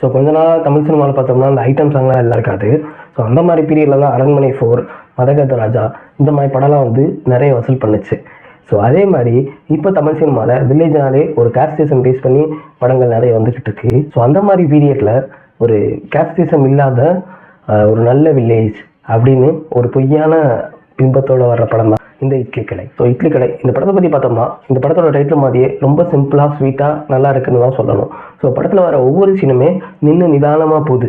So கொஞ்ச நாள் தமிழ் சினிமாவில் பார்த்தோம்னா அந்த ஐட்டம் சாங்லாம் எல்லாம் இருக்காது. ஸோ அந்த மாதிரி பீரியடில் தான் அரண்மனை 4, மதகத ராஜா இந்த மாதிரி படம்லாம் வந்து நிறைய வசூல் பண்ணுச்சு. ஸோ அதே மாதிரி இப்போ தமிழ் சினிமாவில் வில்லேஜ்னாலே ஒரு கேஸ்டிசம் பேஸ் பண்ணி படங்கள் நிறைய வந்துக்கிட்டு இருக்கு. ஸோ அந்த மாதிரி பீரியடில் ஒரு கேஸ்டிசம் இல்லாத ஒரு நல்ல வில்லேஜ் அப்படின்னு ஒரு பொய்யான பிம்பத்தோடு வர்ற படம் தான் இந்த இட்லி கடை. ஸோ இட்லி கடை இந்த படத்தை பற்றி பார்த்தோம்னா இந்த படத்தோட டைட்டில் மாதிரியே ரொம்ப சிம்பிளாக ஸ்வீட்டாக நல்லா இருக்குன்னு தான் சொல்லணும். ஸோ படத்தில் வர ஒவ்வொரு சீனுமே நின்று நிதானமாக போகுது,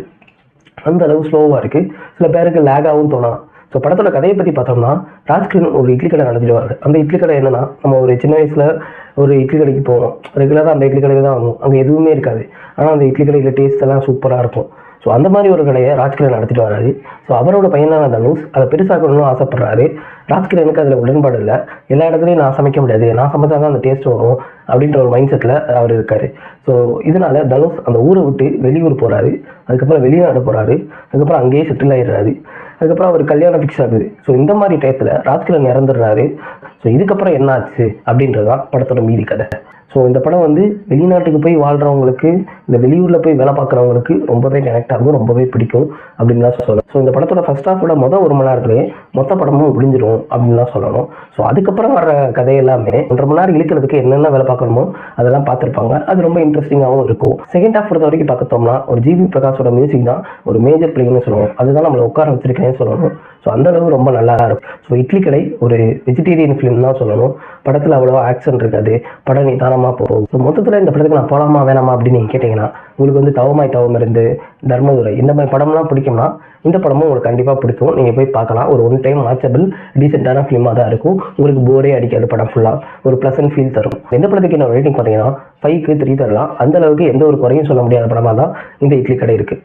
அந்த அளவு ஸ்லோவாக இருக்குது. சில பேருக்கு லேகாகவும் தோணலாம். ஸோ படத்தோட கதையை பற்றி பார்த்தோம்னா ராஜ்கிரண் ஒரு இட்லி கடை நடத்திடுவார். அந்த இட்லி கடை என்னென்னா, நம்ம ஒரு சின்ன வயசில் ஒரு இட்லி கடைக்கு போவோம், ரெகுலராக அந்த இட்லி கடையில் தான் வாங்குவோம். அங்கே எதுவுமே இருக்காது, ஆனால் அந்த இட்லி கடையில் டேஸ்ட் எல்லாம் சூப்பராக இருக்கும். ஸோ அந்த மாதிரி ஒரு கடையை ராஜ்கிரண் நடத்திட்டு வராரு. ஸோ அவரோட பையனான தனுஷ் அதை பெருசாக்கணும்னு ஆசைப்படுறாரு. ராஜ்கிரனுக்கு அதில் உடன்பாடு இல்லை. எல்லா இடத்துலையும் நான் சமைக்க முடியாது, நான் சமைச்சா தான் அந்த டேஸ்ட் வரும் அப்படின்ற ஒரு மைண்ட் செட்டில் அவர் இருக்கார். ஸோ இதனால தனுஷ் அந்த ஊரை விட்டு வெளியூர் போகிறாரு, அதுக்கப்புறம் வெளிநாடு போகிறாரு, அதுக்கப்புறம் அங்கேயே செட்டில் ஆகிடுறாரு. அதுக்கப்புறம் அவர் கல்யாணம் ஃபிக்ஸ் ஆகுது. ஸோ இந்த மாதிரி டயத்தில் ராஜ்கிரண் இறந்துடுறாரு. ஸோ இதுக்கப்புறம் என்ன ஆச்சு அப்படின்றது தான் படத்தோட மீதி கதை. ஸோ இந்த படம் வந்து வெளிநாட்டுக்கு போய் வாழ்கிறவங்களுக்கு, இந்த வெளியூரில் போய் வேலை பார்க்குறவங்களுக்கு ரொம்பவே கனெக்ட் ஆகும், ரொம்பவே பிடிக்கும் அப்படின்னு தான் சொல்லணும். ஸோ இந்த படத்தோட ஃபர்ஸ்ட் ஹாஃபோட மொதல் 1 மணி நேரத்துலேயே மொத்த படமும் முடிஞ்சிடும் அப்படின்னு தான் சொல்லணும். ஸோ அதுக்கப்புறம் வர கதை எல்லாமே 1.5 மணி நேரம் இழுக்கிறதுக்கு என்னென்ன வேலை பார்க்கணுமோ அதெல்லாம் பார்த்துருப்பாங்க. அது ரொம்ப இன்ட்ரெஸ்டிங்காகவும் இருக்கும். செகண்ட் ஹாஃப் பொறுத்த வரைக்கும் பார்த்தோம்னா ஒரு ஜிவி பிரகாஷோட மியூசிக் தான் ஒரு மேஜர் பிளேன்னு சொல்லுவோம். அதுதான் நம்மளை உட்கார வச்சிருக்கேன்னு சொல்லணும். ஸோ அந்தளவு ரொம்ப நல்லா இருக்கும். ஸோ இட்லி கடை ஒரு வெஜிடேரியன் ஃபிலிம் தான் சொல்லணும். படத்தில் அவ்வளோவா ஆக்ஷன் இருக்காது, படம் நிதானமாக போகும். ஸோ மொத்தத்தில் இந்த படத்துக்கு நான் போகலாமா வேணாமா அப்படின்னு நீங்கள் கேட்டிங்கன்னா, உங்களுக்கு வந்து தவமாய் தவம் இருந்து, தர்மதுரை இந்த மாதிரி படம்லாம் பிடிக்கும்னா இந்த படமும் உங்களுக்கு கண்டிப்பாக பிடிக்கும். நீங்கள் போய் பார்க்கலாம். ஒரு 1 டைம் வாட்சபிள் டீசெண்டான ஃபிலிமாக தான் இருக்கும். உங்களுக்கு போரே அடிக்காது, படம் ஃபுல்லாக ஒரு ப்ளசன்ட் ஃபீல் தரும். எந்த படத்துக்கு என்ன ரேட்டிங் பார்த்தீங்கன்னா 5க்கு 3 தரலாம். அந்த அளவுக்கு எந்த ஒரு குறையும் சொல்ல முடியாத படமாக தான் இந்த இட்லி கடை இருக்குது.